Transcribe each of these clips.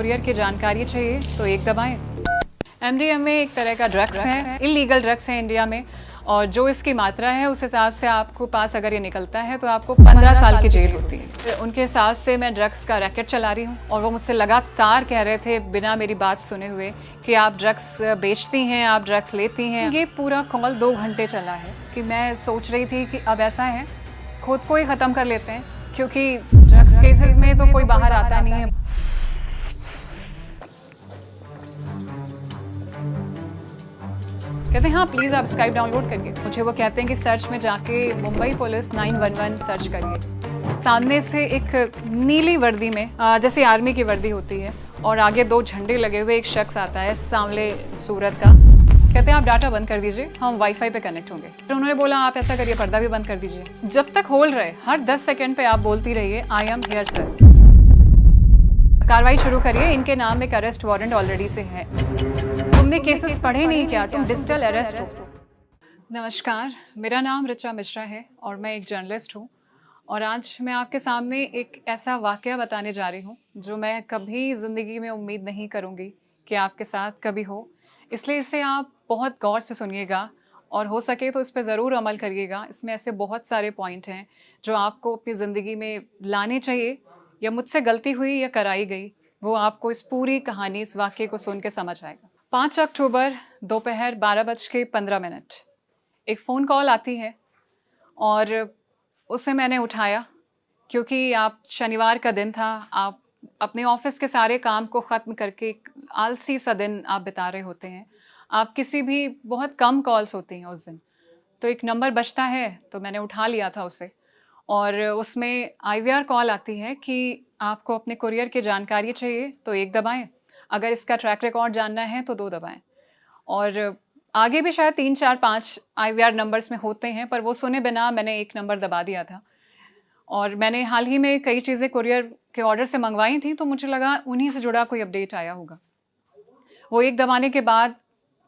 Courier की जानकारी चाहिए तो एक दबाएं। एमडीएमए एक तरह का ड्रग्स है, इलीगल ड्रग्स है इंडिया में, और जो इसकी मात्रा है उस हिसाब से आपको पास अगर ये निकलता है तो आपको 15 साल की जेल होती है। तो उनके हिसाब से मैं ड्रग्स का रैकेट चला रही हूँ और वो मुझसे लगातार कह रहे थे बिना मेरी बात सुने हुए कि आप ड्रग्स बेचती हैं, आप ड्रग्स लेती हैं। ये पूरा कॉल 2 घंटे चला है कि मैं सोच रही थी कि अब ऐसा है खुद को ही ख़त्म कर लेते हैं, क्योंकि ड्रग्स केसेस में तो कोई बाहर आता नहीं है। कहते हैं हाँ प्लीज़ आप स्काइप डाउनलोड करिए। मुझे वो कहते हैं कि सर्च में जाके मुंबई पुलिस 911 सर्च करिए। सामने से एक नीली वर्दी में जैसे आर्मी की वर्दी होती है और आगे 2 झंडे लगे हुए एक शख्स आता है सांवले सूरत का। कहते हैं आप डाटा बंद कर दीजिए, हम वाईफाई पे कनेक्ट होंगे। फिर उन्होंने बोला आप ऐसा करिए पर्दा भी बंद कर दीजिए। जब तक होल्ड रहे हर 10 सेकंड पे आप बोलती रहिए आई एम हियर सर। कार्रवाई शुरू करिए, इनके नाम एक अरेस्ट वारंट ऑलरेडी से है। तुमने केसेस पढ़े नहीं क्या, तुम डिजिटल अरेस्ट हो। नमस्कार, मेरा नाम ऋचा मिश्रा है और मैं एक जर्नलिस्ट हूँ। और आज मैं आपके सामने एक ऐसा वाक़या बताने जा रही हूँ जो मैं कभी ज़िंदगी में उम्मीद नहीं करूँगी कि आपके साथ कभी हो। इसलिए इसे आप बहुत गौर से सुनिएगा और हो सके तो इस पे ज़रूर अमल करिएगा। इसमें ऐसे बहुत सारे पॉइंट हैं जो आपको अपनी ज़िंदगी में लाने चाहिए, या मुझसे गलती हुई या कराई गई वो आपको इस पूरी कहानी, इस वाक़ये को सुन के समझ आएगा। 5 अक्टूबर दोपहर 12:15 एक फ़ोन कॉल आती है और उसे मैंने उठाया क्योंकि आप शनिवार का दिन था, आप अपने ऑफिस के सारे काम को ख़त्म करके एक आलसी सा दिन आप बिता रहे होते हैं। आप किसी भी बहुत कम कॉल्स होती हैं उस दिन, तो एक नंबर बजता है तो मैंने उठा लिया था उसे, और उसमें आईवीआर कॉल आती है कि आपको अपने कुरियर की जानकारी चाहिए तो 1 दबाएं, अगर इसका ट्रैक रिकॉर्ड जानना है तो 2 दबाएं। और आगे भी शायद 3, 4, 5 आईवीआर नंबर्स में होते हैं, पर वो सुने बिना मैंने 1 नंबर दबा दिया था। और मैंने हाल ही में कई चीज़ें कुरियर के ऑर्डर से मंगवाई थी, तो मुझे लगा उन्हीं से जुड़ा कोई अपडेट आया होगा। वो 1 दबाने के बाद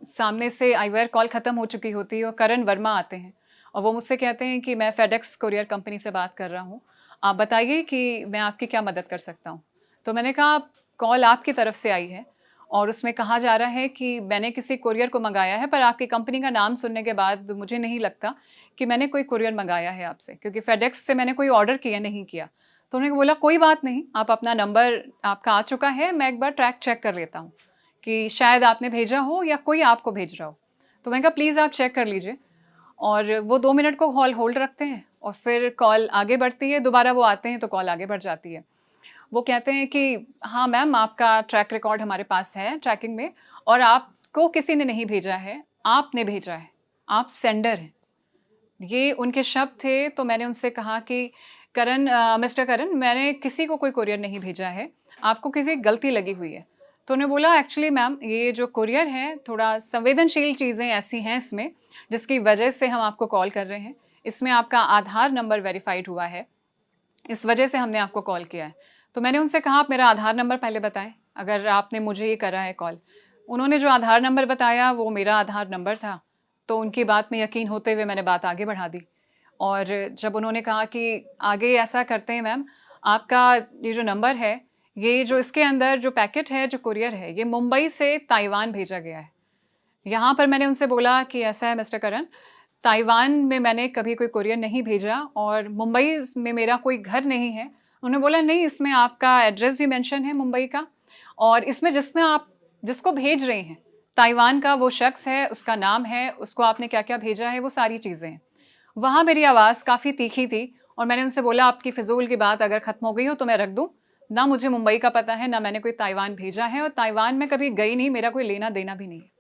सामने से आईवीआर कॉल ख़त्म हो चुकी होती है और करण वर्मा आते हैं और वो मुझसे कहते हैं कि मैं फेडेक्स कुरियर कंपनी से बात कर रहा हूँ, आप बताइए कि मैं आपकी क्या मदद कर सकता हूँ। तो मैंने कहा कॉल आपकी तरफ से आई है और उसमें कहा जा रहा है कि मैंने किसी कुरियर को मंगाया है, पर आपकी कंपनी का नाम सुनने के बाद मुझे नहीं लगता कि मैंने कोई कुरियर मंगाया है आपसे, क्योंकि फेडेक्स से मैंने कोई ऑर्डर किया नहीं किया। तो उन्होंने बोला कोई बात नहीं, आप अपना नंबर आपका आ चुका है, मैं एक बार ट्रैक चेक कर लेता हूँ कि शायद आपने भेजा हो या कोई आपको भेज रहा हो। तो मैंने कहा प्लीज़ आप चेक कर लीजिए। और वो 2 मिनट को कॉल होल्ड रखते हैं और फिर कॉल आगे बढ़ती है, दोबारा वो आते हैं तो कॉल आगे बढ़ जाती है। वो कहते हैं कि हाँ मैम, आपका ट्रैक रिकॉर्ड हमारे पास है ट्रैकिंग में, और आपको किसी ने नहीं भेजा है, आपने भेजा है, आप सेंडर हैं। ये उनके शब्द थे। तो मैंने उनसे कहा कि मिस्टर करण, मैंने किसी को कोई कुरियर नहीं भेजा है, आपको किसी गलती लगी हुई है। तो उन्होंने बोला एक्चुअली मैम, ये जो कुरियर है थोड़ा संवेदनशील चीज़ें ऐसी हैं इसमें जिसकी वजह से हम आपको कॉल कर रहे हैं। इसमें आपका आधार नंबर वेरीफाइड हुआ है, इस वजह से हमने आपको कॉल किया है। तो मैंने उनसे कहा आप मेरा आधार नंबर पहले बताएं, अगर आपने मुझे ये करा है कॉल। उन्होंने जो आधार नंबर बताया वो मेरा आधार नंबर था, तो उनकी बात में यकीन होते हुए मैंने बात आगे बढ़ा दी। और जब उन्होंने कहा कि आगे ऐसा करते हैं मैम, आपका ये जो नंबर है, ये जो इसके अंदर जो पैकेट है, जो कुरियर है, ये मुंबई से ताइवान भेजा गया है। यहाँ पर मैंने उनसे बोला कि ऐसा है मिस्टर करण, ताइवान में मैंने कभी कोई कुरियर नहीं भेजा और मुंबई में मेरा कोई घर नहीं है। उन्होंने बोला नहीं, इसमें आपका एड्रेस भी मेंशन है मुंबई का, और इसमें जिसको भेज रहे हैं ताइवान का वो शख्स है, उसका नाम है, उसको आपने क्या क्या भेजा है, वो सारी चीज़ें हैं। वहाँ मेरी आवाज़ काफ़ी तीखी थी और मैंने उनसे बोला आपकी फ़िज़ूल की बात अगर ख़त्म हो गई हो तो मैं रख दूँ, ना मुझे मुंबई का पता है, ना मैंने कोई ताइवान भेजा है, और ताइवान में कभी गई नहीं, मेरा कोई लेना देना भी नहीं है।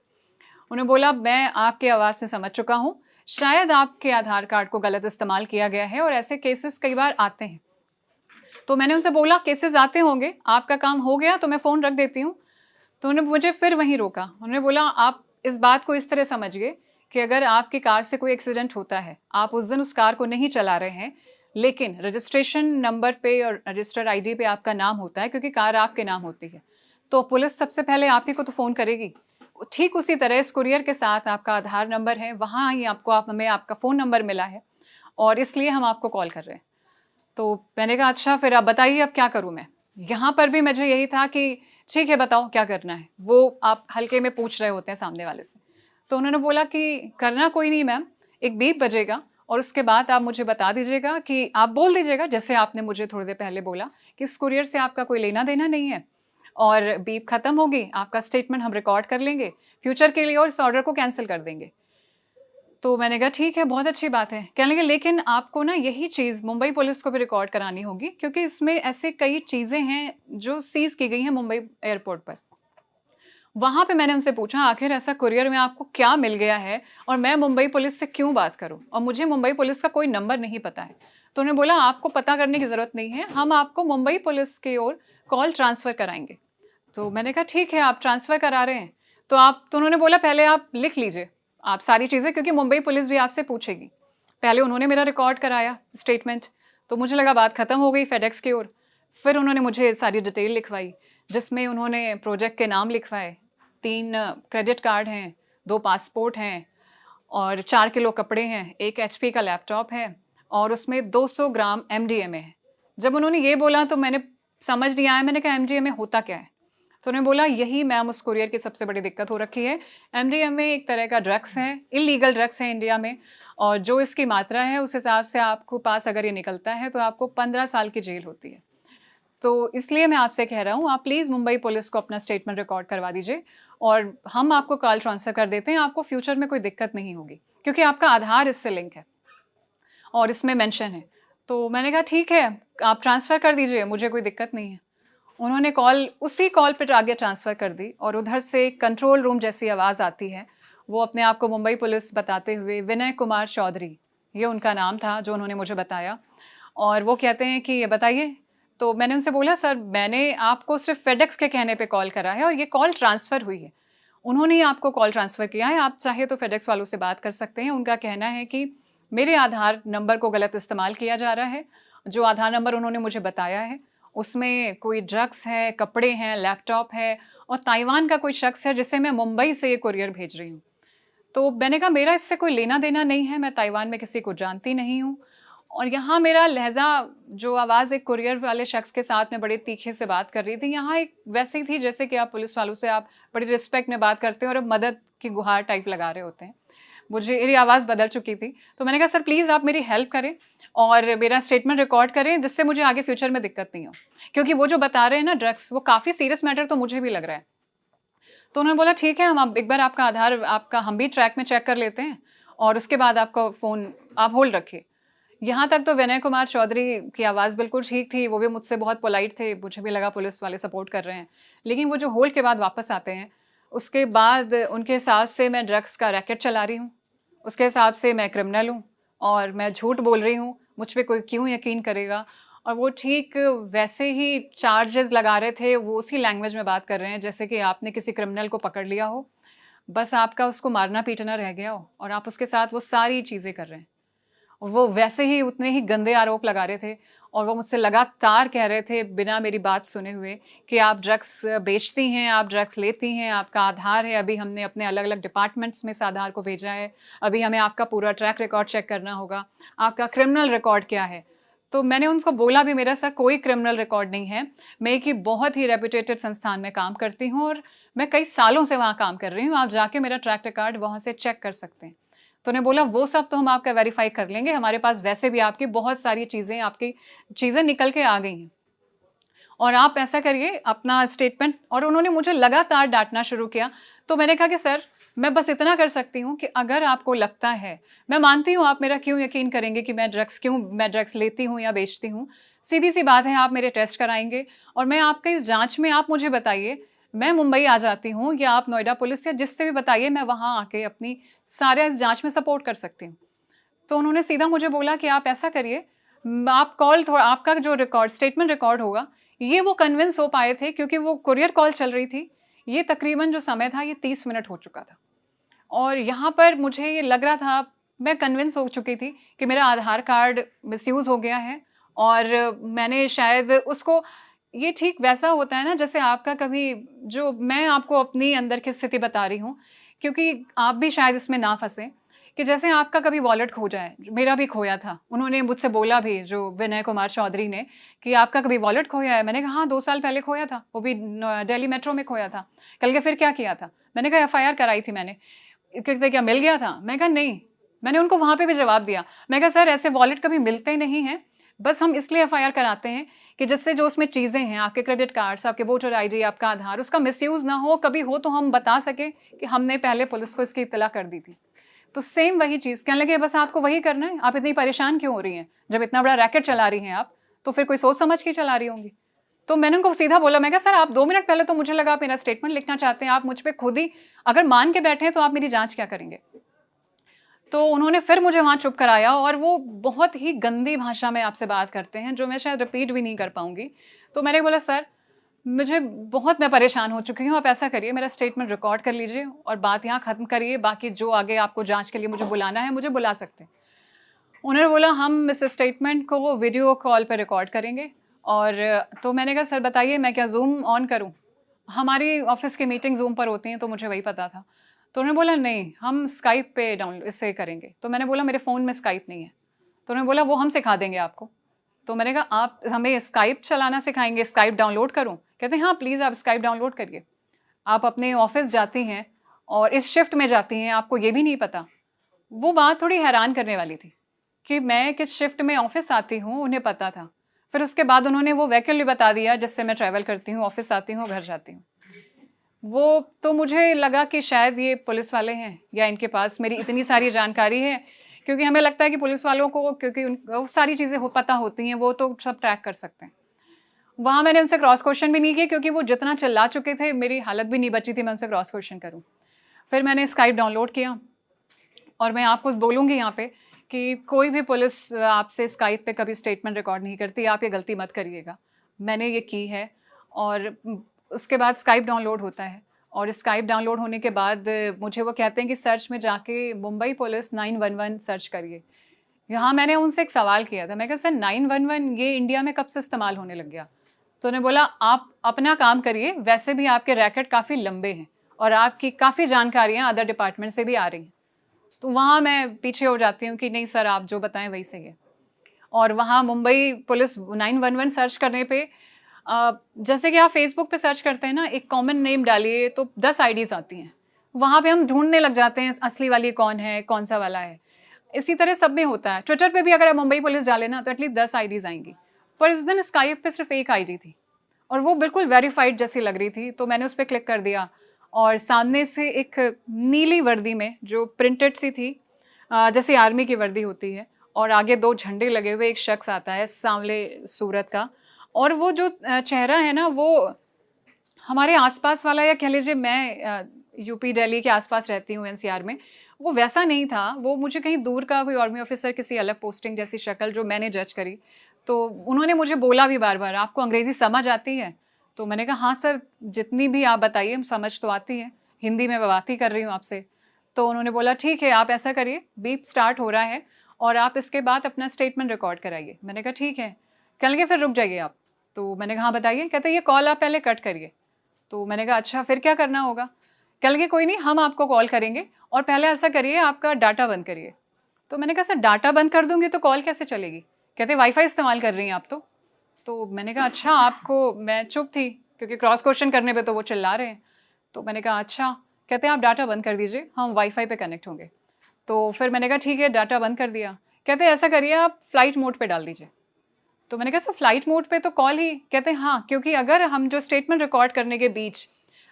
उन्होंने बोला मैं आपकी आवाज़ से समझ चुका हूँ, शायद आपके आधार कार्ड को गलत इस्तेमाल किया गया है और ऐसे केसेस कई बार आते हैं। तो मैंने उनसे बोला केसेस आते होंगे, आपका काम हो गया तो मैं फ़ोन रख देती हूँ। तो उन्होंने मुझे फिर वहीं रोका। उन्होंने बोला आप इस बात को इस तरह समझिए कि अगर आपकी कार से कोई एक्सीडेंट होता है, आप उस दिन उस कार को नहीं चला रहे हैं, लेकिन रजिस्ट्रेशन नंबर पे और रजिस्टर्ड आईडी पे आपका नाम होता है क्योंकि कार आपके नाम होती है, तो पुलिस सबसे पहले आप ही को तो फ़ोन करेगी। ठीक उसी तरह इस कुरियर के साथ आपका आधार नंबर है, वहाँ ही हमें आपका फ़ोन नंबर मिला है और इसलिए हम आपको कॉल कर रहे हैं। तो मैंने कहा अच्छा फिर आप बताइए अब क्या करूँ मैं। यहाँ पर भी मुझे यही था कि ठीक है बताओ क्या करना है, वो आप हल्के में पूछ रहे होते हैं सामने वाले से। तो उन्होंने बोला कि करना कोई नहीं मैम, एक बीप बजेगा और उसके बाद आप मुझे बता दीजिएगा कि आप बोल दीजिएगा जैसे आपने मुझे थोड़ी देर पहले बोला कि इस कुरियर से आपका कोई लेना देना नहीं है, और बीप खत्म होगी, आपका स्टेटमेंट हम रिकॉर्ड कर लेंगे फ्यूचर के लिए और इस ऑर्डर को कैंसिल कर देंगे। तो मैंने कहा ठीक है, बहुत अच्छी बात है। कहने लगे लेकिन आपको ना यही चीज़ मुंबई पुलिस को भी रिकॉर्ड करानी होगी, क्योंकि इसमें ऐसे कई चीज़ें हैं जो सीज़ की गई हैं मुंबई एयरपोर्ट पर। वहाँ पे मैंने उनसे पूछा आखिर ऐसा कुरियर में आपको क्या मिल गया है और मैं मुंबई पुलिस से क्यों बात करूँ, और मुझे मुंबई पुलिस का कोई नंबर नहीं पता है। तो उन्होंने बोला आपको पता करने की ज़रूरत नहीं है, हम आपको मुंबई पुलिस की ओर कॉल ट्रांसफ़र कराएँगे। तो मैंने कहा ठीक है, आप ट्रांसफ़र करा रहे हैं, तो उन्होंने बोला पहले आप लिख लीजिए, आप सारी चीज़ें, क्योंकि मुंबई पुलिस भी आपसे पूछेगी। पहले उन्होंने मेरा रिकॉर्ड कराया स्टेटमेंट, तो मुझे लगा बात ख़त्म हो गई फेडेक्स की ओर। फिर उन्होंने मुझे सारी डिटेल लिखवाई, जिसमें उन्होंने प्रोजेक्ट के नाम लिखवाए, 3 क्रेडिट कार्ड हैं, 2 पासपोर्ट हैं और 4 किलो कपड़े हैं, 1 एचपी का लैपटॉप है और उसमें 200 ग्राम एमडीएमए है। जब उन्होंने ये बोला तो मैंने समझ नहीं आया, मैंने कहा एमडीएमए होता क्या है? तो उन्होंने बोला यही मैम उस कुरियर की सबसे बड़ी दिक्कत हो रखी है। एमडीएमए एक तरह का ड्रग्स है, इल्लीगल ड्रग्स है इंडिया में, और जो इसकी मात्रा है उस हिसाब से आपको पास अगर ये निकलता है तो आपको 15 साल की जेल होती है। तो इसलिए मैं आपसे कह रहा हूँ आप प्लीज़ मुंबई पुलिस को अपना स्टेटमेंट रिकॉर्ड करवा दीजिए और हम आपको कॉल ट्रांसफ़र कर देते हैं, आपको फ्यूचर में कोई दिक्कत नहीं होगी, क्योंकि आपका आधार इससे लिंक है और इसमें मेंशन है। तो मैंने कहा ठीक है, आप ट्रांसफ़र कर दीजिए, मुझे कोई दिक्कत नहीं है। उन्होंने उसी कॉल पे आगे ट्रांसफ़र कर दी और उधर से कंट्रोल रूम जैसी आवाज़ आती है। वो अपने आप को मुंबई पुलिस बताते हुए विनय कुमार चौधरी, ये उनका नाम था जो उन्होंने मुझे बताया, और वो कहते हैं कि ये बताइए। तो मैंने उनसे बोला सर मैंने आपको सिर्फ़ फेडेक्स के कहने पे कॉल करा है और ये कॉल ट्रांसफ़र हुई है। उन्होंने ही आपको कॉल ट्रांसफ़र किया है, आप चाहे तो फेडेक्स वालों से बात कर सकते हैं। उनका कहना है कि मेरे आधार नंबर को गलत इस्तेमाल किया जा रहा है। जो आधार नंबर उन्होंने मुझे बताया है उसमें कोई ड्रग्स है, कपड़े हैं, लैपटॉप है और ताइवान का कोई शख्स है जिसे मैं मुंबई से ये कुरियर भेज रही हूँ। तो मैंने कहा मेरा इससे कोई लेना-देना नहीं है, मैं ताइवान में किसी को जानती नहीं हूँ, और यहाँ मेरा लहज़ा, जो आवाज़ एक कुरियर वाले शख्स के साथ मैं बड़े तीखे से बात कर रही थी, यहाँ एक वैसे ही थी जैसे कि आप पुलिस वालों से आप बड़ी रिस्पेक्ट में बात करते हैं और अब मदद की गुहार टाइप लगा रहे होते हैं। मेरी आवाज़ बदल चुकी थी। तो मैंने कहा सर प्लीज़ आप मेरी हेल्प करें और मेरा स्टेटमेंट रिकॉर्ड करें जिससे मुझे आगे फ्यूचर में दिक्कत नहीं हो। क्योंकि वो जो बता रहे हैं ना ड्रग्स, वो काफ़ी सीरियस मैटर तो मुझे भी लग रहा है। तो उन्होंने बोला ठीक है, हम अब एक बार आपका आधार आपका हम भी ट्रैक में चेक कर लेते हैं और उसके बाद आपका फ़ोन आप होल्ड रखिए। यहाँ तक तो विनय कुमार चौधरी की आवाज़ बिल्कुल ठीक थी, वो भी मुझसे बहुत पोलाइट थे, मुझे भी लगा पुलिस वाले सपोर्ट कर रहे हैं। लेकिन वो जो होल्ड के बाद वापस आते हैं, उसके बाद उनके हिसाब से मैं ड्रग्स का रैकेट चला रही हूँ, उसके हिसाब से मैं क्रिमिनल हूँ और मैं झूठ बोल रही हूँ, मुझ पे कोई क्यों यकीन करेगा? और वो ठीक वैसे ही चार्जेज़ लगा रहे थे, वो उसी लैंग्वेज में बात कर रहे हैं जैसे कि आपने किसी क्रिमिनल को पकड़ लिया हो, बस आपका उसको मारना-पीटना रह गया हो और आप उसके साथ वो सारी चीज़ें कर रहे हैं। वो वैसे ही उतने ही गंदे आरोप लगा रहे थे और वो मुझसे लगातार कह रहे थे बिना मेरी बात सुने हुए कि आप ड्रग्स बेचती हैं, आप ड्रग्स लेती हैं, आपका आधार है, अभी हमने अपने अलग-अलग डिपार्टमेंट्स में इस आधार को भेजा है, अभी हमें आपका पूरा ट्रैक रिकॉर्ड चेक करना होगा, आपका क्रिमिनल रिकॉर्ड क्या है? तो मैंने उनको बोला भी मेरा सर कोई क्रिमिनल रिकॉर्ड नहीं है, मैं एक ही बहुत ही रेप्यूटेटेड संस्थान में काम करती हूँ और मैं कई सालों से वहाँ काम कर रही हूँ, आप जाके मेरा ट्रैक रिकॉर्ड वहाँ से चेक कर सकते हैं। तो उन्होंने बोला वो सब तो हम आपका वेरीफाई कर लेंगे, हमारे पास वैसे भी आपकी बहुत सारी चीज़ें आपकी चीज़ें निकल के आ गई हैं और आप ऐसा करिए अपना स्टेटमेंट, और उन्होंने मुझे लगातार डाँटना शुरू किया। तो मैंने कहा कि सर मैं बस इतना कर सकती हूँ कि अगर आपको लगता है, मैं मानती हूँ आप मेरा क्यों यकीन करेंगे कि मैं ड्रग्स लेती हूँ या बेचती हूँ। सीधी-सी बात है, आप मेरे टेस्ट कराएँगे और मैं आपके इस जाँच में आप मुझे बताइए, मैं मुंबई आ जाती हूँ या आप नोएडा पुलिस या जिससे भी बताइए, मैं वहाँ आके अपनी सारे इस जाँच में सपोर्ट कर सकती हूँ। तो उन्होंने सीधा मुझे बोला कि आप ऐसा करिए, आप कॉल थोड़ा आपका जो रिकॉर्ड स्टेटमेंट रिकॉर्ड होगा, ये वो कन्विंस हो पाए थे क्योंकि वो कुरियर कॉल चल रही थी। ये तकरीबन जो समय था ये 30 मिनट हो चुका था और यहाँ पर मुझे ये लग रहा था, मैं कन्विंस हो चुकी थी कि मेरा आधार कार्ड मिसयूज़ हो गया है और मैंने शायद उसको, ये ठीक वैसा होता है ना जैसे आपका कभी, जो मैं आपको अपनी अंदर की स्थिति बता रही हूँ, क्योंकि आप भी शायद इसमें ना फँसें, कि जैसे आपका कभी वॉलेट खो जाए, मेरा भी खोया था। उन्होंने मुझसे बोला भी, जो विनय कुमार चौधरी ने, कि आपका कभी वॉलेट खोया है? मैंने कहा हाँ, 2 साल पहले खोया था, वो भी दिल्ली मेट्रो में खोया था। कल के फिर क्या किया था? मैंने कहा एफआईआर कराई थी मैंने। कहते क्या मिल गया था? मैं कहा नहीं। मैंने उनको वहाँ पे भी जवाब दिया। मैं कहा सर ऐसे वॉलेट कभी मिलते नहीं हैं, बस हम इसलिए एफआईआर कराते हैं कि जिससे जो उसमें चीज़ें हैं, आपके क्रेडिट कार्ड्स, आपके वोटर आईडी, आपका आधार, उसका मिसयूज़ ना हो, कभी हो तो हम बता सकें कि हमने पहले पुलिस को इसकी इत्तला कर दी थी। तो सेम वही चीज़, कहने लगे बस आपको वही करना है, आप इतनी परेशान क्यों हो रही हैं? जब इतना बड़ा रैकेट चला रही हैं आप, तो फिर कोई सोच समझ के चला रही होंगी। तो मैंने उनको सीधा बोला, मैं कहा सर आप 2 मिनट पहले तो मुझे लगा आप मेरा स्टेटमेंट लिखना चाहते हैं, आप मुझ पे खुद ही अगर मान के बैठे हैं तो आप मेरी जाँच क्या करेंगे? तो उन्होंने फिर मुझे वहाँ चुप कराया और वो बहुत ही गंदी भाषा में आपसे बात करते हैं, जो मैं शायद रिपीट भी नहीं कर पाऊँगी। तो मैंने बोला सर, मैं परेशान हो चुकी हूँ, आप ऐसा करिए मेरा स्टेटमेंट रिकॉर्ड कर लीजिए और बात यहाँ ख़त्म करिए, बाकी जो आगे आपको जाँच के लिए मुझे बुलाना है, मुझे बुला सकते हैं। उन्होंने बोला हम इस स्टेटमेंट को वीडियो कॉल पे रिकॉर्ड करेंगे और तो मैंने कहा सर बताइए मैं क्या ज़ूम ऑन करूँ? हमारी ऑफ़िस की मीटिंग ज़ूम पर होती हैं तो मुझे वही पता था। तो उन्होंने बोला नहीं, हम स्काइप पे डाउनलोड इससे करेंगे। तो मैंने बोला मेरे फ़ोन में स्काइप नहीं है। तो उन्होंने बोला वो हम सिखा देंगे आपको। तो मैंने कहा आप हमें स्काइप चलाना सिखाएँगे, स्काइप डाउनलोड करूँ? कहते हैं हाँ, प्लीज़ आप स्काइप डाउनलोड करिए। आप अपने ऑफ़िस जाती हैं और इस शिफ्ट में जाती हैं, आपको ये भी नहीं पता। वो बात थोड़ी हैरान करने वाली थी कि मैं किस शिफ्ट में ऑफ़िस आती हूँ, उन्हें पता था। फिर उसके बाद उन्होंने वो व्हीकल भी बता दिया जिससे मैं ट्रैवल करती हूँ, ऑफ़िस आती हूँ, घर जाती हूँ। वो तो मुझे लगा कि शायद ये पुलिस वाले हैं या इनके पास मेरी इतनी सारी जानकारी है, क्योंकि हमें लगता है कि पुलिस वालों को क्योंकि वो सारी चीज़ें पता होती हैं, वो तो सब ट्रैक कर सकते हैं। वहाँ मैंने उनसे क्रॉस क्वेश्चन भी नहीं किए क्योंकि वो जितना चिल्ला चुके थे, मेरी हालत भी नहीं बची थी मैं उनसे क्रॉस क्वेश्चन करूँ। फिर मैंने स्काइप डाउनलोड किया और मैं आपको बोलूँगी यहाँ पे कि कोई भी पुलिस आपसे स्काइप पे कभी स्टेटमेंट रिकॉर्ड नहीं करती, आप ये गलती मत करिएगा। मैंने ये की है और उसके बाद स्काइप डाउनलोड होता है और स्काइप डाउनलोड होने के बाद मुझे वो कहते हैं कि सर्च में जाके मुंबई पुलिस 911 सर्च करिए। यहाँ मैंने उनसे एक सवाल किया था, मैं कहा सर 911 ये इंडिया में कब से इस्तेमाल होने लग गया? तो उन्होंने बोला आप अपना काम करिए, वैसे भी आपके रैकेट काफ़ी लंबे हैं और आपकी काफ़ी जानकारियाँ अदर डिपार्टमेंट से भी आ रही हैं। तो वहाँ मैं पीछे हो जाती हूँ कि नहीं सर आप जो बताएं वही सही है। और वहाँ मुंबई पुलिस 911 सर्च करने पे जैसे कि आप फेसबुक पे सर्च करते हैं ना, एक कॉमन नेम डालिए तो 10 आईडीज़ आती हैं। वहाँ पे हम ढूंढने लग जाते हैं असली वाली कौन है, कौन सा वाला है। इसी तरह सब में होता है। ट्विटर पे भी अगर आप मुंबई पुलिस डालें ना तो एटलीस्ट 10 आईडीज़ आएंगी। पर उस दिन स्काइप पे सिर्फ एक आईडी थी और वो बिल्कुल वेरीफाइड जैसी लग रही थी, तो मैंने उस पर क्लिक कर दिया और सामने से एक नीली वर्दी में जो प्रिंटेड सी थी, जैसे आर्मी की वर्दी होती है, और आगे 2 झंडे लगे हुए एक शख्स आता है सांवले सूरत का, और वो जो चेहरा है ना वो हमारे आसपास वाला, या कह लीजिए मैं यूपी दिल्ली के आसपास रहती हूँ एनसीआर में, वो वैसा नहीं था। वो मुझे कहीं दूर का कोई आर्मी ऑफिसर, किसी अलग पोस्टिंग जैसी शक्ल जो मैंने जज करी। तो उन्होंने मुझे बोला भी बार बार आपको अंग्रेज़ी समझ आती है? तो मैंने कहा हाँ सर, जितनी भी आप बताइए समझ तो आती है, हिंदी में मैं बात ही कर रही हूँ आपसे। तो उन्होंने बोला ठीक है आप ऐसा करिए, बीप स्टार्ट हो रहा है और आप इसके बाद अपना स्टेटमेंट रिकॉर्ड कराइए। मैंने कहा ठीक है। कल के फिर रुक जाइए आप। तो मैंने कहा हाँ बताइए। कहते ये कॉल आप पहले कट करिए। तो मैंने कहा अच्छा फिर क्या करना होगा? कल के कोई नहीं, हम आपको कॉल करेंगे और पहले ऐसा करिए आपका डाटा बंद करिए। तो मैंने कहा सर डाटा बंद कर दूंगी तो कॉल कैसे चलेगी? कहते वाईफाई इस्तेमाल कर रही हैं आप तो मैंने कहा अच्छा आपको, मैं चुप थी क्योंकि क्रॉस क्वेश्चन करने पे तो वो चिल्ला रहे हैं। तो मैंने कहा अच्छा। कहते हैं आप डाटा बंद कर दीजिए, हम वाईफाई पे कनेक्ट होंगे। तो फिर मैंने कहा ठीक है, डाटा बंद कर दिया। कहते ऐसा करिए आप फ्लाइट मोड पे डाल दीजिए। तो मैंने कहा सर फ्लाइट मोड पे तो कॉल ही। कहते हैं हाँ, क्योंकि अगर हम जो स्टेटमेंट रिकॉर्ड करने के बीच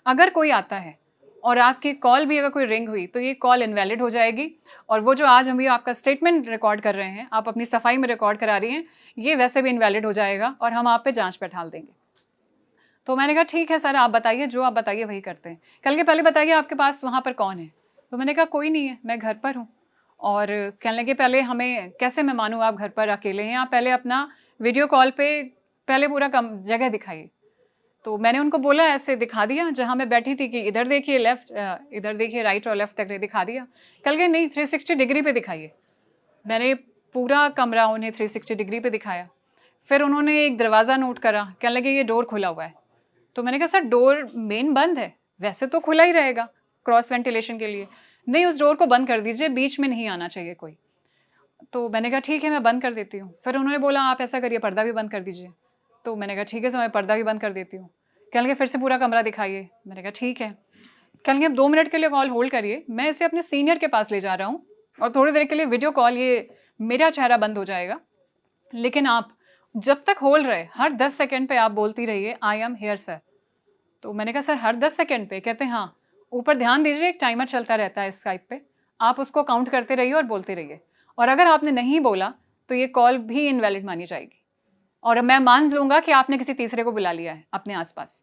अगर कोई आता है और आपकी कॉल भी अगर कोई रिंग हुई तो ये कॉल इनवैलिड हो जाएगी, और वो जो आज हम ये आपका स्टेटमेंट रिकॉर्ड कर रहे हैं, आप अपनी सफाई में रिकॉर्ड करा रही हैं, ये वैसे भी इनवैलिड हो जाएगा और हम आप पे जांच बैठाल देंगे। तो मैंने कहा ठीक है सर, आप बताइए, जो आप बताइए वही करते हैं। कल के पहले बताइए आपके पास वहाँ पर कौन है? तो मैंने कहा कोई नहीं है, मैं घर पर हूँ। और कहने लगे पहले हमें कैसे मैं मानूँ आप घर पर अकेले हैं? आप पहले अपना वीडियो कॉल पे पहले पूरा जगह दिखाइए। तो मैंने उनको बोला, ऐसे दिखा दिया जहाँ मैं बैठी थी कि इधर देखिए लेफ्ट, इधर देखिए राइट और लेफ्ट तक दिखा दिया। कल के नहीं, 360 डिग्री पे दिखाइए। मैंने पूरा कमरा उन्हें 360 डिग्री पे दिखाया। फिर उन्होंने एक दरवाज़ा नोट करा, कहने लगे ये डोर खुला हुआ है। तो मैंने कहा सर डोर मेन बंद है, वैसे तो खुला ही रहेगा क्रॉस वेंटिलेशन के लिए। नहीं उस डोर को बंद कर दीजिए, बीच में नहीं आना चाहिए कोई। तो मैंने कहा ठीक है मैं बंद कर देती हूँ। फिर उन्होंने बोला आप ऐसा करिए पर्दा भी बंद कर दीजिए। तो मैंने कहा ठीक है सर मैं पर्दा भी बंद कर देती हूँ। कहने लगे फिर से पूरा कमरा दिखाइए। मैंने कहा ठीक है। कहने लगे 2 मिनट के लिए कॉल होल्ड करिए, मैं इसे अपने सीनियर के पास ले जा रहा हूँ और थोड़ी देर के लिए वीडियो कॉल, ये मेरा चेहरा बंद हो जाएगा, लेकिन आप जब तक होल्ड रहे हर 10 सेकंड पे आप बोलती रहिए आई एम हियर सर। तो मैंने कहा सर हर 10 सेकंड पे? कहते हैं हाँ, ऊपर ध्यान दीजिए एक टाइमर चलता रहता है स्काइप पे, आप उसको काउंट करते रहिए और बोलते रहिए, और अगर आपने नहीं बोला तो ये कॉल भी इनवैलिड मानी जाएगी और मैं मान लूँगा कि आपने किसी तीसरे को बुला लिया है अपने आसपास।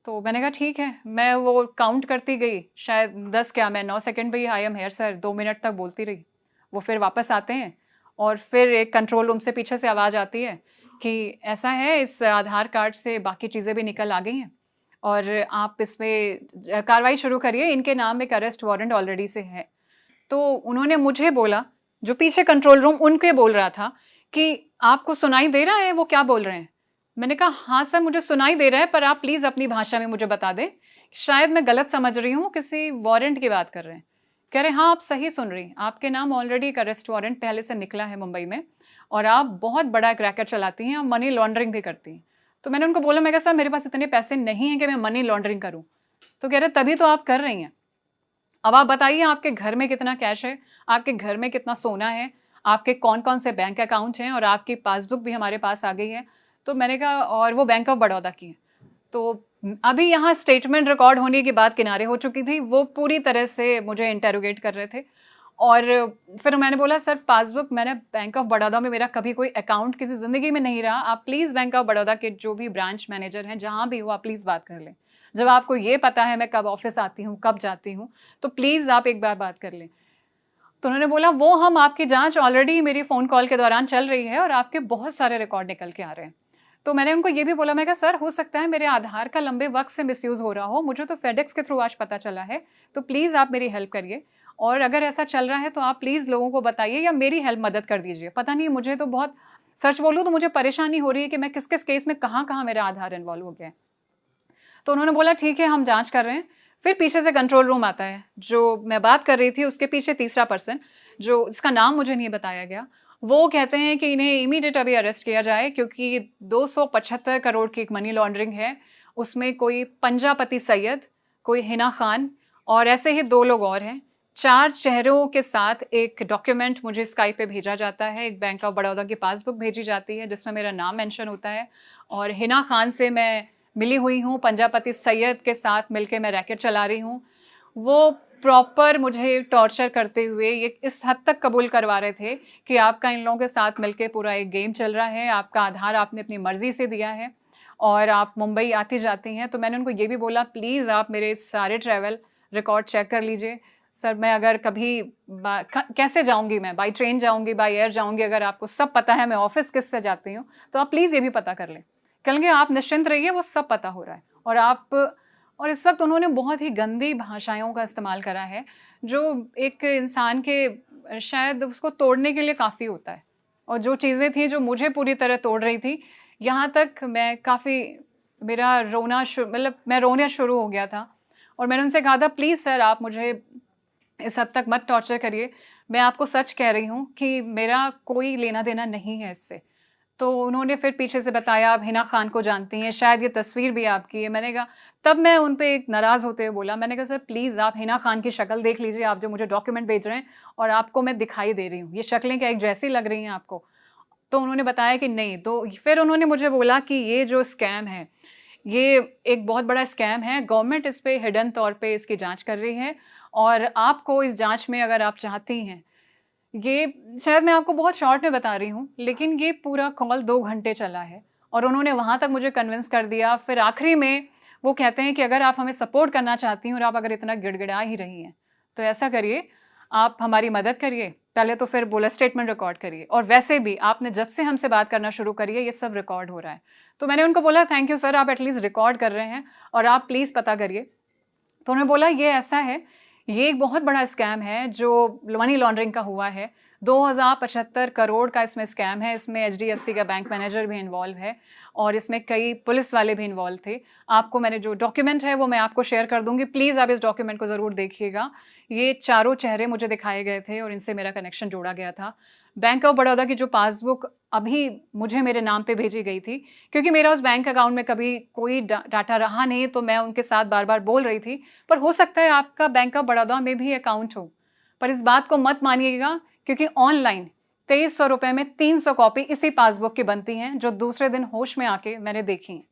तो मैंने कहा ठीक है, मैं वो काउंट करती गई, शायद 10 क्या मैं 9 सेकंड पे ही I am here sir 2 minute तक बोलती रही। वो फिर वापस आते हैं और फिर एक कंट्रोल रूम से पीछे से आवाज़ आती है कि ऐसा है इस आधार कार्ड से बाकी चीज़ें भी निकल आ गई हैं और आप इसमें कार्रवाई शुरू करिए, इनके नाम एक अरेस्ट वारंट ऑलरेडी से है। तो उन्होंने मुझे बोला, जो पीछे कंट्रोल रूम उनके बोल रहा था कि आपको सुनाई दे रहा है वो क्या बोल रहे हैं? मैंने कहा हाँ सर मुझे सुनाई दे रहा है, पर आप प्लीज़ अपनी भाषा में मुझे बता दें, शायद मैं गलत समझ रही हूँ, किसी वारंट की बात कर रहे हैं। कह रहे हाँ आप सही सुन रही, आपके नाम ऑलरेडी एक अरेस्ट वारंट पहले से निकला है मुंबई में और आप बहुत बड़ा एक रैकेट चलाती हैं, आप मनी लॉन्ड्रिंग भी करती हैं। तो मैंने उनको बोला, मैं कहा सर मेरे पास इतने पैसे नहीं हैं कि मैं मनी लॉन्ड्रिंग करूँ। तो कह रहे तभी तो आप कर रही हैं। अब आप बताइए आपके घर में कितना कैश है, आपके घर में कितना सोना है, आपके कौन कौन से बैंक अकाउंट हैं, और आपकी पासबुक भी हमारे पास आ गई है। तो मैंने कहा और वो बैंक ऑफ बड़ौदा की है। तो अभी यहाँ स्टेटमेंट रिकॉर्ड होने की बात किनारे हो चुकी थी, वो पूरी तरह से मुझे इंटेरोगेट कर रहे थे। और फिर मैंने बोला सर पासबुक, मैंने बैंक ऑफ बड़ौदा में मेरा कभी कोई अकाउंट किसी ज़िंदगी में नहीं रहा, आप प्लीज़ बैंक ऑफ बड़ौदा के जो भी ब्रांच मैनेजर हैं जहाँ भी हो आप प्लीज़ बात कर लें। जब आपको ये पता है मैं कब ऑफिस आती हूँ कब जाती हूँ, तो प्लीज़ आप एक बार बात कर लें। तो उन्होंने बोला वो हम आपकी जांच ऑलरेडी मेरी फ़ोन कॉल के दौरान चल रही है और आपके बहुत सारे रिकॉर्ड निकल के आ रहे हैं। तो मैंने उनको ये भी बोला, मैं कहा सर हो सकता है मेरे आधार का लंबे वक्त से मिसयूज़ हो रहा हो, मुझे तो फेडेक्स के थ्रू आज पता चला है, तो प्लीज़ आप मेरी हेल्प करिए और अगर ऐसा चल रहा है तो आप प्लीज़ लोगों को बताइए या मेरी हेल्प मदद कर दीजिए। पता नहीं मुझे तो बहुत, सच बोलूँ तो मुझे परेशानी हो रही है कि मैं किस किस केस में कहाँ कहाँ मेरा आधार इन्वॉल्व हो गया है। तो उन्होंने बोला ठीक है हम जांच कर रहे हैं। फिर पीछे से कंट्रोल रूम आता है, जो मैं बात कर रही थी उसके पीछे तीसरा पर्सन, जो इसका नाम मुझे नहीं बताया गया, वो कहते हैं कि इन्हें इमीडिएट अभी अरेस्ट किया जाए क्योंकि 275 करोड़ की एक मनी लॉन्ड्रिंग है, उसमें कोई पंजापति सैयद, कोई हिना खान और ऐसे ही 2 लोग और हैं। 4 चेहरों के साथ एक डॉक्यूमेंट मुझे स्काइप पे भेजा जाता है, एक बैंक ऑफ बड़ौदा की पासबुक भेजी जाती है जिसमें मेरा नाम मेंशन होता है और हिना खान से मैं मिली हुई हूँ, पंजापति सैयद के साथ मिलके मैं रैकेट चला रही हूँ। वो प्रॉपर मुझे टॉर्चर करते हुए ये इस हद तक कबूल करवा रहे थे कि आपका इन लोगों के साथ मिलके पूरा एक गेम चल रहा है, आपका आधार आपने अपनी मर्ज़ी से दिया है और आप मुंबई आती जाती हैं। तो मैंने उनको ये भी बोला प्लीज़ आप मेरे सारे ट्रैवल रिकॉर्ड चेक कर लीजिए। सर मैं अगर कभी कैसे जाऊँगी, मैं बाई ट्रेन जाऊँगी, बाई एयर जाऊँगी, अगर आपको सब पता है मैं ऑफ़िस किससे जाती हूँ, तो आप प्लीज़ ये भी पता कर लें। कहेंगे आप निश्चिंत रहिए वो सब पता हो रहा है। और आप, और इस वक्त उन्होंने बहुत ही गंदी भाषाओं का इस्तेमाल करा है जो एक इंसान के शायद उसको तोड़ने के लिए काफ़ी होता है, और जो चीज़ें थी जो मुझे पूरी तरह तोड़ रही थी, यहाँ तक मैं काफ़ी, मेरा रोना मतलब मैं रोना शुरू हो गया था। और मैंने उनसे कहा था प्लीज़ सर आप मुझे इस हद तक मत टॉर्चर करिए, मैं आपको सच कह रही हूँ कि मेरा कोई लेना देना नहीं है इससे। तो उन्होंने फिर पीछे से बताया आप हिना खान को जानती हैं, शायद ये तस्वीर भी आपकी है। मैंने कहा, तब मैं उन पे एक नाराज़ होते हुए बोला, मैंने कहा सर प्लीज़ आप हिना खान की शक्ल देख लीजिए, आप जो मुझे डॉक्यूमेंट भेज रहे हैं और आपको मैं दिखाई दे रही हूँ, ये शक्लें क्या एक जैसी लग रही हैं आपको? तो उन्होंने बताया कि नहीं। तो फिर उन्होंने मुझे बोला कि ये जो स्कैम है, ये एक बहुत बड़ा स्कैम है, गवर्नमेंट इस पे हिडन तौर पे इसकी जाँच कर रही है और आपको इस जाँच में अगर आप चाहती हैं, ये शायद मैं आपको बहुत शॉर्ट में बता रही हूँ, लेकिन ये पूरा कॉल 2 घंटे चला है और उन्होंने वहाँ तक मुझे कन्विंस कर दिया। फिर आखिरी में वो कहते हैं कि अगर आप हमें सपोर्ट करना चाहती हैं और आप अगर इतना गिड़गिड़ा ही रही हैं, तो ऐसा करिए, आप हमारी मदद करिए। पहले तो फिर बोला स्टेटमेंट रिकॉर्ड करिए, और वैसे भी आपने जब से हमसे बात करना शुरू करी है, ये सब रिकॉर्ड हो रहा है। तो मैंने उनको बोला थैंक यू सर, आप एटलीस्ट रिकॉर्ड कर रहे हैं और आप प्लीज़ पता करिए। तो उन्होंने बोला ये ऐसा है, ये एक बहुत बड़ा स्कैम है जो मनी लॉन्ड्रिंग का हुआ है, 2075 करोड़ का इसमें स्कैम है। इसमें एचडीएफसी का बैंक मैनेजर भी इन्वॉल्व है और इसमें कई पुलिस वाले भी इन्वॉल्व थे। आपको मैंने जो डॉक्यूमेंट है वो मैं आपको शेयर कर दूंगी, प्लीज़ आप इस डॉक्यूमेंट को ज़रूर देखिएगा। ये चारों चेहरे मुझे दिखाए गए थे और इनसे मेरा कनेक्शन जोड़ा गया था। बैंक ऑफ बड़ौदा की जो पासबुक अभी मुझे मेरे नाम पे भेजी गई थी, क्योंकि मेरा उस बैंक अकाउंट में कभी कोई डाटा रहा नहीं, तो मैं उनके साथ बार बार बोल रही थी, पर हो सकता है आपका बैंक ऑफ बड़ौदा में भी अकाउंट हो। पर इस बात को मत मानिएगा, क्योंकि ऑनलाइन 2300 रुपये में 300 कॉपी इसी पासबुक की बनती हैं, जो दूसरे दिन होश में आके मैंने देखी हैं।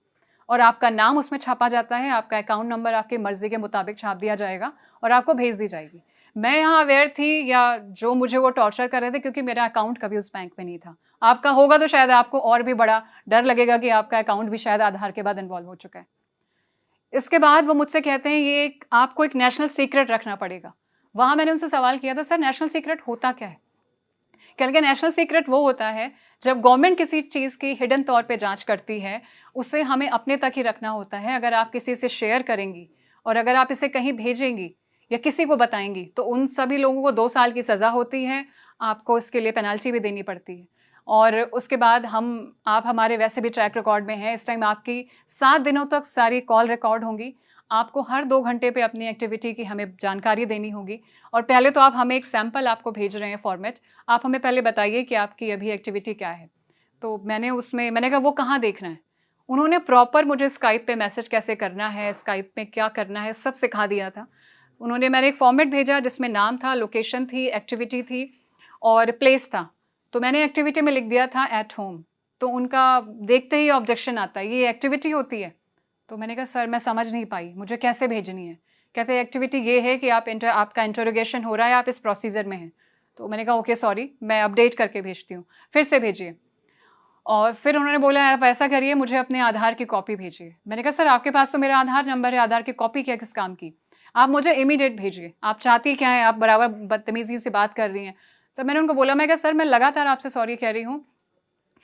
और आपका नाम उसमें छापा जाता है, आपका अकाउंट नंबर आपकी मर्जी के मुताबिक छाप दिया जाएगा और आपको भेज दी जाएगी। मैं यहाँ अवेयर थी, या जो मुझे वो टॉर्चर कर रहे थे, क्योंकि मेरा अकाउंट कभी उस बैंक में नहीं था। आपका होगा तो शायद आपको और भी बड़ा डर लगेगा कि आपका अकाउंट भी शायद आधार के बाद इन्वॉल्व हो चुका है। इसके बाद वो मुझसे कहते हैं ये आपको एक नेशनल सीक्रेट रखना पड़ेगा। वहाँ मैंने उनसे सवाल किया था, सर नेशनल सीक्रेट होता क्या है? कह लगे नेशनल सीक्रेट वो होता है जब गवर्नमेंट किसी चीज़ की हिडन तौर पे जांच करती है, उसे हमें अपने तक ही रखना होता है। अगर आप किसी से शेयर करेंगी और अगर आप इसे कहीं भेजेंगी या किसी को बताएंगी, तो उन सभी लोगों को 2 साल की सज़ा होती है, आपको इसके लिए पेनल्टी भी देनी पड़ती है। और उसके बाद आप हमारे वैसे भी ट्रैक रिकॉर्ड में हैं। इस टाइम आपकी 7 दिनों तक सारी कॉल रिकॉर्ड होंगी। आपको हर 2 घंटे पे अपनी एक्टिविटी की हमें जानकारी देनी होगी। और पहले तो आप हमें एक सैंपल आपको भेज रहे हैं फॉर्मेट, आप हमें पहले बताइए कि आपकी अभी एक्टिविटी क्या है। तो मैंने कहा वो कहाँ देखना है? उन्होंने प्रॉपर मुझे स्काइप पे मैसेज कैसे करना है, स्काइप में क्या करना है, सब सिखा दिया था। मैंने एक फॉर्मेट भेजा जिसमें नाम था, लोकेशन थी, एक्टिविटी थी और प्लेस था। तो मैंने एक्टिविटी में लिख दिया था एट होम। तो उनका देखते ही ऑब्जेक्शन आता है, ये एक्टिविटी होती है? तो मैंने कहा सर मैं समझ नहीं पाई, मुझे कैसे भेजनी है? कहते हैं एक्टिविटी ये है कि आपका इंटरोगेशन हो रहा है, आप इस प्रोसीजर में हैं। तो मैंने कहा ओके सॉरी, मैं अपडेट करके भेजती हूँ, फिर से भेजिए। और फिर उन्होंने बोला आप ऐसा करिए, मुझे अपने आधार की कॉपी भेजिए। मैंने कहा सर आपके पास तो मेरा आधार नंबर है, आधार की कॉपी क्या किस काम की? आप मुझे इमीडिएट भेजिए, आप चाहती क्या है? आप बराबर बदतमीजी से बात कर रही हैं। तो मैंने उनको बोला, मैं कहा सर मैं लगातार आपसे सॉरी कह रही हूँ।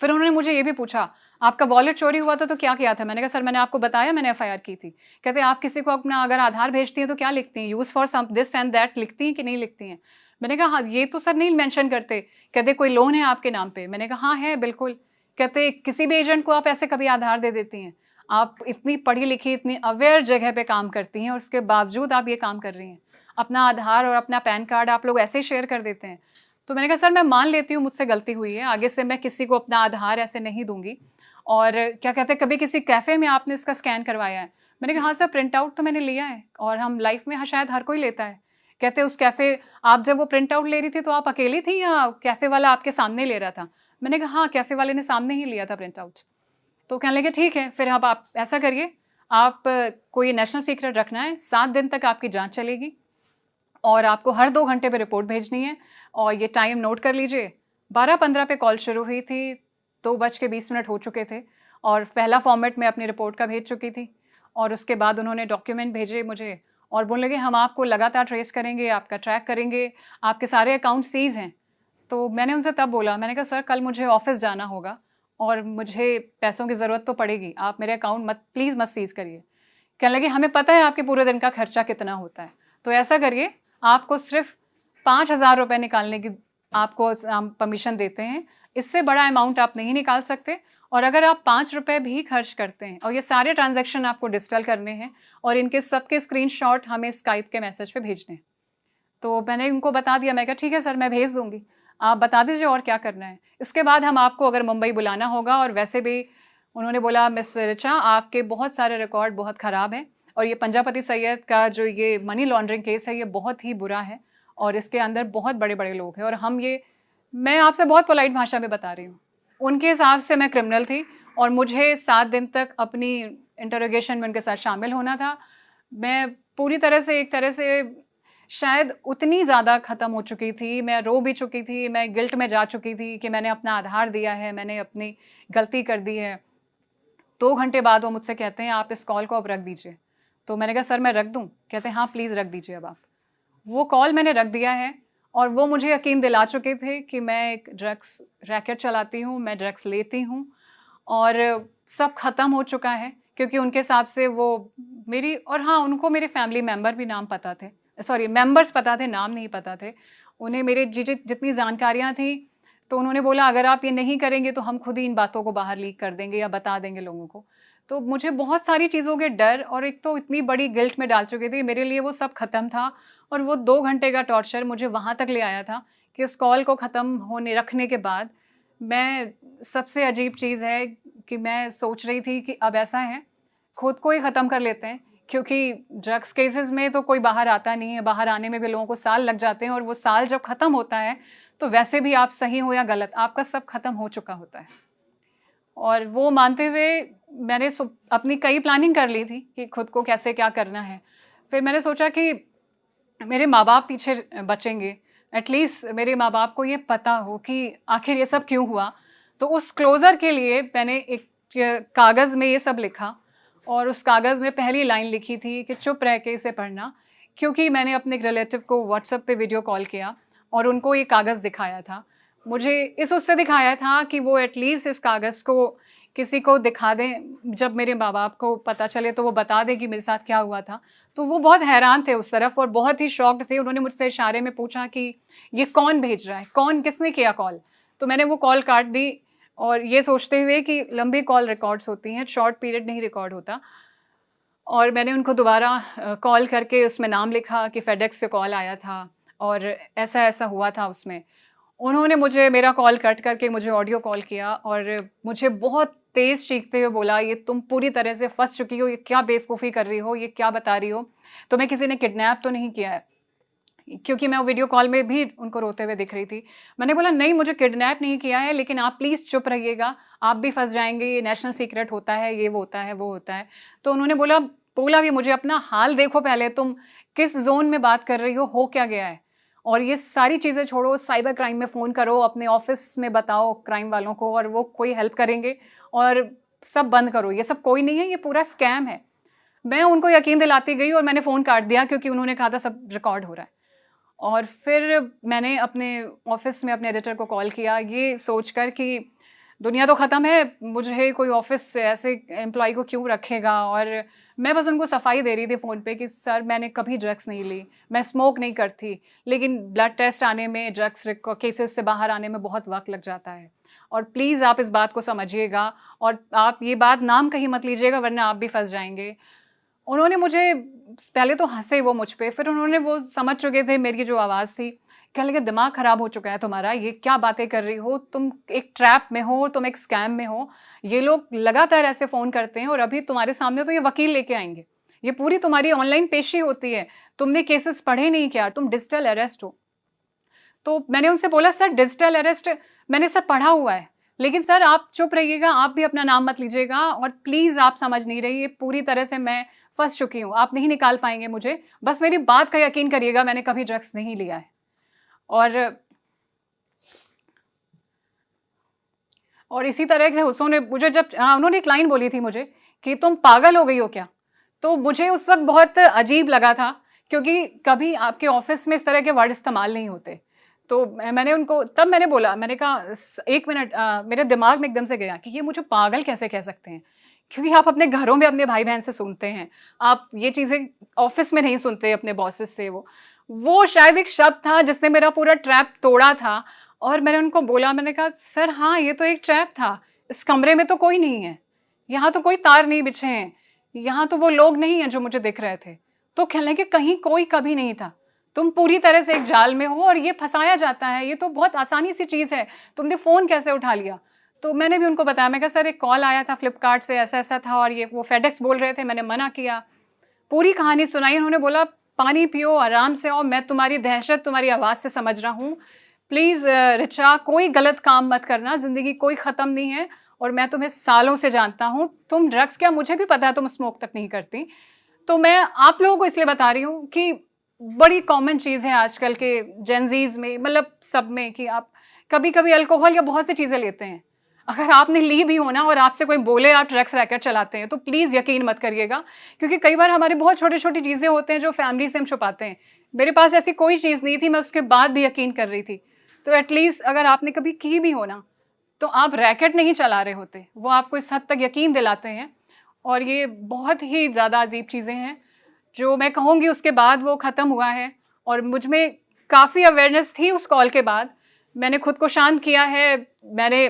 फिर उन्होंने मुझे ये भी पूछा आपका वॉलेट चोरी हुआ था तो क्या किया था? मैंने कहा सर मैंने आपको बताया, मैंने एफआईआर की थी। कहते आप किसी को अपना अगर आधार भेजती हैं तो क्या लिखती हैं, use for some this and that लिखती हैं कि नहीं लिखती हैं? मैंने कहा हाँ, ये तो सर नहीं मेंशन करते। कहते कोई लोन है आपके नाम पे? मैंने कहा हाँ है बिल्कुल। कहते किसी भी एजेंट को आप ऐसे कभी आधार दे देती हैं? आप इतनी पढ़ी लिखी, इतनी अवेयर जगह पे काम करती हैं और उसके बावजूद आप ये काम कर रही हैं, अपना आधार और अपना पैन कार्ड आप लोग ऐसे ही शेयर कर देते हैं। तो मैंने कहा सर मैं मान लेती हूँ मुझसे गलती हुई है, आगे से मैं किसी को अपना आधार ऐसे नहीं दूंगी। और क्या कहते हैं कभी किसी कैफ़े में आपने इसका स्कैन करवाया है? मैंने कहा हाँ सर प्रिंट आउट तो मैंने लिया है, और हम लाइफ में हाँ शायद हर कोई लेता है। कहते उस कैफ़े आप जब वो प्रिंट आउट ले रही थी तो आप अकेली थी या कैफ़े वाला आपके सामने ले रहा था? मैंने कहा हाँ कैफ़े वाले ने सामने ही लिया था प्रिंट आउट। तो कहने लगे ठीक है, फिर अब आप ऐसा करिए, आप कोई नेशनल सीक्रेट रखना है, 7 दिन तक आपकी जाँच चलेगी और आपको हर 2 घंटे पे रिपोर्ट भेजनी है। और ये टाइम नोट कर लीजिए, 12:15 पे कॉल शुरू हुई थी, 2:20 हो चुके थे और पहला फॉर्मेट मैं अपनी रिपोर्ट का भेज चुकी थी। और उसके बाद उन्होंने डॉक्यूमेंट भेजे मुझे और बोलने लगे हम आपको लगातार ट्रेस करेंगे, आपका ट्रैक करेंगे, आपके सारे अकाउंट सीज़ हैं। तो मैंने उनसे तब बोला, मैंने कहा सर कल मुझे ऑफ़िस जाना होगा और मुझे पैसों की ज़रूरत तो पड़ेगी, आप मेरे अकाउंट प्लीज़ मत सीज़ करिए। कहने लगे हमें पता है आपके पूरे दिन का खर्चा कितना होता है, तो ऐसा करिए आपको सिर्फ 5,000 रुपये निकालने की आपको हम परमिशन देते हैं, इससे बड़ा अमाउंट आप नहीं निकाल सकते। और अगर आप 5 रुपये भी खर्च करते हैं और ये सारे ट्रांजैक्शन आपको डिजिटल करने हैं और इनके सबके स्क्रीनशॉट हमें स्काइप के मैसेज पे भेजने हैं। तो मैंने उनको बता दिया, मैं कहा ठीक है सर मैं भेज दूँगी, आप बता दीजिए और क्या करना है। इसके बाद हम आपको अगर मुंबई बुलाना होगा, और वैसे भी उन्होंने बोला मिस ऋचा आपके बहुत सारे रिकॉर्ड बहुत ख़राब हैं और ये पंजापति सैयद का जो ये मनी लॉन्ड्रिंग केस है ये बहुत ही बुरा है और इसके अंदर बहुत बड़े बड़े लोग हैं, और मैं आपसे बहुत पोलाइट भाषा में बता रही हूँ, उनके हिसाब से मैं क्रिमिनल थी और मुझे 7 दिन तक अपनी इंटरोगेशन में उनके साथ शामिल होना था। मैं पूरी तरह से एक तरह से शायद उतनी ज़्यादा ख़त्म हो चुकी थी, मैं रो भी चुकी थी, मैं गिल्ट में जा चुकी थी कि मैंने अपना आधार दिया है, मैंने अपनी गलती कर दी है। 2 घंटे बाद वो मुझसे कहते हैं आप इस कॉल को अब रख दीजिए। तो मैंने कहा सर मैं रख दूँ? कहते हैं हाँ प्लीज़ रख दीजिए अब आप। वो कॉल मैंने रख दिया है और वो मुझे यकीन दिला चुके थे कि मैं एक ड्रग्स रैकेट चलाती हूँ, मैं ड्रग्स लेती हूँ और सब ख़त्म हो चुका है, क्योंकि उनके हिसाब से वो मेरी, और हाँ उनको मेरे फैमिली मेम्बर भी नाम पता थे, सॉरी मेंबर्स पता थे, नाम नहीं पता थे। उन्हें मेरे जितनी जानकारियाँ थी, तो उन्होंने बोला अगर आप ये नहीं करेंगे तो हम खुद ही इन बातों को बाहर लीक कर देंगे या बता देंगे लोगों को। तो मुझे बहुत सारी चीज़ों के डर और एक तो इतनी बड़ी गिल्ट में डाल चुके थे, मेरे लिए वो सब ख़त्म था और वो 2 घंटे का टॉर्चर मुझे वहाँ तक ले आया था कि उस कॉल को ख़त्म होने रखने के बाद मैं सबसे अजीब चीज़ है कि मैं सोच रही थी कि अब ऐसा है, खुद को ही ख़त्म कर लेते हैं, क्योंकि ड्रग्स केसेस में तो कोई बाहर आता नहीं है, बाहर आने में भी लोगों को साल लग जाते हैं और वो साल जब ख़त्म होता है, तो वैसे भी आप सही हो या गलत, आपका सब ख़त्म हो चुका होता है। और वो मानते हुए मैंने अपनी कई प्लानिंग कर ली थी कि खुद को कैसे क्या करना है। फिर मैंने सोचा कि मेरे माँ-बाप पीछे बचेंगे, एटलीस्ट मेरे माँ-बाप को ये पता हो कि आखिर ये सब क्यों हुआ। तो उस क्लोज़र के लिए मैंने एक कागज़ में ये सब लिखा और उस कागज़ में पहली लाइन लिखी थी कि चुप रह के इसे पढ़ना, क्योंकि मैंने अपने एक रिलेटिव को व्हाट्सएप पे वीडियो कॉल किया और उनको ये कागज़ दिखाया था। मुझे इस उससे दिखाया था कि वो एटलीस्ट इस कागज़ को किसी को दिखा दें, जब मेरे माँ-बाप को पता चले तो वो बता दें कि मेरे साथ क्या हुआ था। तो वो बहुत हैरान थे उस तरफ और बहुत ही शॉक्ड थे। उन्होंने मुझसे इशारे में पूछा कि ये कौन भेज रहा है? कौन किसने किया कॉल? तो मैंने वो कॉल काट दी और ये सोचते हुए कि लंबी कॉल रिकॉर्ड्स होती हैं, शॉर्ट पीरियड नहीं रिकॉर्ड होता। और मैंने उनको दोबारा कॉल करके उसमें नाम लिखा कि फेडेक्स से कॉल आया था और ऐसा-ऐसा हुआ था उसमें। उन्होंने मुझे मेरा कॉल कट करके मुझे ऑडियो कॉल किया और मुझे बहुत तेज़ चीखते हुए बोला, "ये तुम पूरी तरह से फँस चुकी हो, ये क्या बेवकूफ़ी कर रही हो, ये क्या बता रही हो? तुम्हें किसी ने किडनैप तो नहीं किया है?" क्योंकि मैं वीडियो कॉल में भी उनको रोते हुए दिख रही थी। मैंने बोला, "नहीं, मुझे किडनैप नहीं किया है, लेकिन आप प्लीज़ चुप रहिएगा, आप भी फँस जाएँगे, ये नेशनल सीक्रेट होता है, ये वो होता है, वो होता है।" तो उन्होंने बोला कि मुझे अपना हाल देखो पहले, तुम किस ज़ोन में बात कर रही हो क्या गया है? और ये सारी चीज़ें छोड़ो, साइबर क्राइम में फ़ोन करो, अपने ऑफ़िस में बताओ क्राइम वालों को और वो कोई हेल्प करेंगे और सब बंद करो, ये सब कोई नहीं है, ये पूरा स्कैम है। मैं उनको यकीन दिलाती गई और मैंने फ़ोन काट दिया क्योंकि उन्होंने कहा था सब रिकॉर्ड हो रहा है। और फिर मैंने अपने ऑफ़िस में अपने एडिटर को कॉल किया, ये सोचकर कि दुनिया तो ख़त्म है, मुझे कोई ऑफ़िस से ऐसे एम्प्लॉयी को क्यों रखेगा। और मैं बस उनको सफाई दे रही थी फ़ोन पे कि सर मैंने कभी ड्रग्स नहीं ली, मैं स्मोक नहीं करती, लेकिन ब्लड टेस्ट आने में, ड्रग्स केसेस से बाहर आने में बहुत वक़्त लग जाता है। और प्लीज़ आप इस बात को समझिएगा और आप ये बात नाम कहीं मत लीजिएगा वरना आप भी फँस जाएँगे। उन्होंने मुझे पहले तो हँसे वो मुझ पे, फिर उन्होंने वो समझ चुके थे मेरी जो आवाज़ थी, कहने लगे दिमाग ख़राब हो चुका है तुम्हारा, ये क्या बातें कर रही हो? तुम एक ट्रैप में हो, तुम एक स्कैम में हो। ये लोग लगातार ऐसे फ़ोन करते हैं और अभी तुम्हारे सामने तो ये वकील लेके आएँगे। ये पूरी तुम्हारी ऑनलाइन पेशी होती है। तुमने केसेस पढ़े नहीं क्या? तुम डिजिटल अरेस्ट हो। तो मैंने उनसे बोला सर डिजिटल अरेस्ट मैंने सर पढ़ा हुआ है, लेकिन सर आप चुप रहिएगा, आप भी अपना नाम मत लीजिएगा और प्लीज़ आप समझ नहीं रही, ये पूरी तरह से मैं फँस चुकी हूँ, आप नहीं निकाल पाएँगे मुझे, बस मेरी बात का यकीन करिएगा मैंने कभी ड्रग्स नहीं लिया है। और इसी तरह के उन्होंने मुझे जब उन्होंने एक लाइन बोली थी मुझे कि तुम पागल हो गई हो क्या? तो मुझे उस वक़्त बहुत अजीब लगा था क्योंकि कभी आपके ऑफ़िस में इस तरह के वर्ड इस्तेमाल नहीं होते। तो मैंने उनको तब मैंने बोला, मैंने कहा 1 मिनट मेरे दिमाग में एकदम से गया कि ये मुझे पागल कैसे कह सकते हैं? क्योंकि आप अपने घरों में अपने भाई-बहन से सुनते हैं। आप ये चीज़ें ऑफ़िस में नहीं सुनते अपने बॉसेस से वो। वो शायद एक शब्द था जिसने मेरा पूरा ट्रैप तोड़ा था और मैंने उनको बोला, मैंने कहा सर हाँ, ये तो एक ट्रैप था। इस कमरे में तो कोई नहीं है। यहाँ तो कोई तार नहीं बिछे हैं। यहाँ तो वो लोग नहीं हैं जो मुझे दिख रहे थे। तो कहने लगे कहीं कोई कभी नहीं था। तुम पूरी तरह से एक जाल में हो और ये फँसाया जाता है। ये तो बहुत आसानी सी चीज़ है। तुमने फ़ोन कैसे उठा लिया? तो मैंने भी उनको बताया, मैं कहा सर एक कॉल आया था फ्लिपकार्ट से ऐसा-ऐसा था और ये वो फेडेक्स बोल रहे थे, मैंने मना किया। पूरी कहानी सुनाई, उन्होंने बोला पानी पियो, आराम से आओ, मैं तुम्हारी दहशत तुम्हारी आवाज़ से समझ रहा हूँ। प्लीज़ रिचा कोई गलत काम मत करना, ज़िंदगी कोई ख़त्म नहीं है और मैं तुम्हें सालों से जानता हूँ। तुम ड्रग्स क्या मुझे भी पता है तुम स्मोक तक नहीं करती। तो मैं आप लोगों को इसलिए बता रही हूँ कि बड़ी कॉमन चीज़ है आजकल के जेन ज़ीज़ में, मतलब सब में, कि आप कभी-कभी अल्कोहल या बहुत सी चीज़ें लेते हैं। अगर आपने ली भी हो ना और आपसे कोई बोले आप ड्रग्स रैकेट चलाते हैं, तो प्लीज़ यकीन मत करिएगा, क्योंकि कई बार हमारे बहुत छोटी-छोटी चीज़ें होते हैं जो फैमिली से हम छुपाते हैं। मेरे पास ऐसी कोई चीज़ नहीं थी, मैं उसके बाद भी यकीन कर रही थी। तो एटलीस्ट अगर आपने कभी की भी हो ना, तो आप रैकेट नहीं चला रहे होते। वो आपको इस हद तक यकीन दिलाते हैं और ये बहुत ही ज़्यादा अजीब चीज़ें हैं, जो मैं कहूँगी उसके बाद वो ख़त्म हुआ है और मुझ में काफ़ी अवेयरनेस थी उस कॉल के बाद। मैंने खुद को शांत किया है, मैंने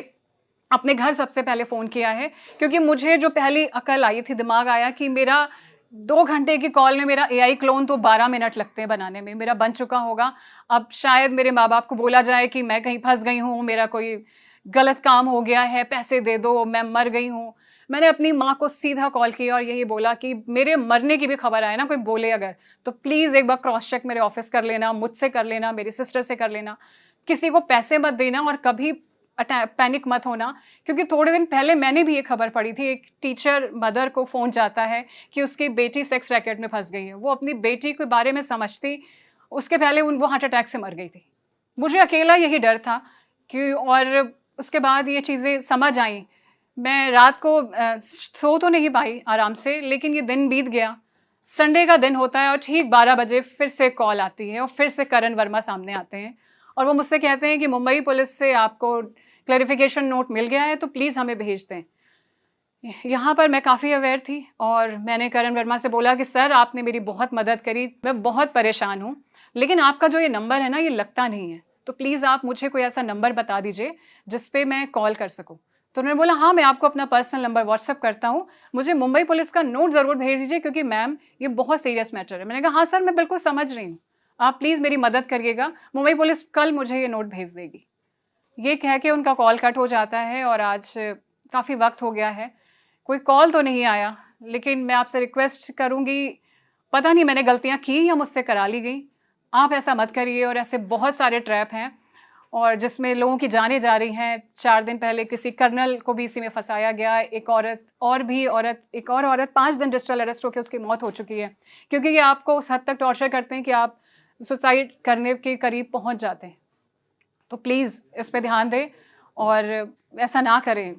अपने घर सबसे पहले फ़ोन किया है, क्योंकि मुझे जो पहली अकल आई थी, दिमाग आया कि मेरा 2 घंटे की कॉल में मेरा एआई क्लोन तो 12 मिनट लगते हैं बनाने में, मेरा बन चुका होगा। अब शायद मेरे माँ-बाप को बोला जाए कि मैं कहीं फँस गई हूँ, मेरा कोई गलत काम हो गया है, पैसे दे दो, मैं मर गई हूँ। मैंने अपनी माँ को सीधा कॉल किया और यही बोला कि मेरे मरने की भी खबर आए ना, कोई बोले अगर, तो प्लीज़ एक बार क्रॉस चेक मेरे ऑफ़िस कर लेना, मुझसे कर लेना, मेरी सिस्टर से कर लेना। किसी को पैसे मत देना और कभी पैनिक मत होना, क्योंकि थोड़े दिन पहले मैंने भी ये खबर पढ़ी थी, एक टीचर मदर को फ़ोन जाता है कि उसकी बेटी सेक्स रैकेट में फँस गई है। वो अपनी बेटी के बारे में समझती, उसके पहले वो हार्ट अटैक से मर गई थी। मुझे अकेला यही डर था कि, और उसके बाद ये चीज़ें समझ आईं। मैं रात को सो तो नहीं पाई आराम से, लेकिन ये दिन बीत गया। संडे का दिन होता है और ठीक 12 बजे फिर से कॉल आती है और फिर से करण वर्मा सामने आते हैं और वो मुझसे कहते हैं कि मुंबई पुलिस से आपको क्लैरिफिकेशन नोट मिल गया है, तो प्लीज़ हमें भेज दें। यहाँ पर मैं काफ़ी अवेयर थी और मैंने करण वर्मा से बोला कि सर, आपने मेरी बहुत मदद करी, मैं बहुत परेशान हूँ, लेकिन आपका जो ये नंबर है ना, ये लगता नहीं है, तो प्लीज़ आप मुझे कोई ऐसा नंबर बता दीजिए जिस पे मैं कॉल कर सकूँ। तो उन्होंने बोला, हाँ, मैं आपको अपना पर्सनल नंबर व्हाट्सएप करता हूँ, मुझे मुंबई पुलिस का नोट ज़रूर भेज दीजिए, क्योंकि मैम ये बहुत सीरियस मैटर है। मैंने कहा, हाँ सर, मैं बिल्कुल समझ रही हूँ, आप प्लीज़ मेरी मदद करिएगा, मुंबई पुलिस कल मुझे ये नोट भेज देगी। ये कह के उनका कॉल कट हो जाता है और आज काफ़ी वक्त हो गया है, कोई कॉल तो नहीं आया, लेकिन मैं आपसे रिक्वेस्ट करूँगी, पता नहीं मैंने गलतियाँ की या मुझसे करा ली गई, आप ऐसा मत करिए। और ऐसे बहुत सारे ट्रैप हैं और जिसमें लोगों की जानें जा रही हैं। 4 दिन पहले किसी कर्नल को भी इसी में फंसाया गया, एक औरत 5 दिन डिजिटल अरेस्ट होकर उसकी मौत हो चुकी है, क्योंकि ये आपको उस हद तक टॉर्चर करते हैं कि आप सुसाइड करने के करीब पहुंच जाते हैं। तो प्लीज़ इस पे ध्यान दें और ऐसा ना करें।